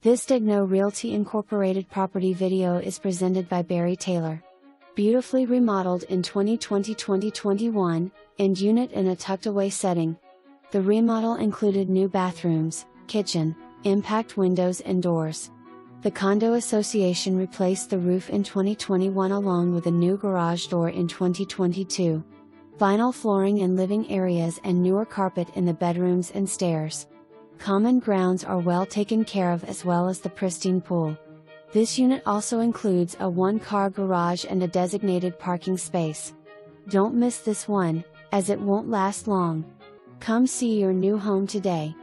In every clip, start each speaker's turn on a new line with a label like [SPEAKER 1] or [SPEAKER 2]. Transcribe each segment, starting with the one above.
[SPEAKER 1] This Daignault Realty Incorporated property video is presented by Barry Taylor. Beautifully remodeled in 2020-2021, and unit in a tucked-away setting. The remodel included new bathrooms, kitchen, impact windows and doors. The condo association replaced the roof in 2021 along with a new garage door in 2022. Vinyl flooring in living areas and newer carpet in the bedrooms and stairs. Common grounds are well taken care of as well as the pristine pool. This unit also includes a one-car garage and a designated parking space. Don't miss this one, as it won't last long. Come see your new home today.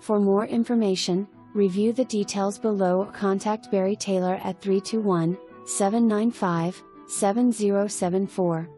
[SPEAKER 1] For more information, review the details below or contact Barry Taylor at 321-795-7074.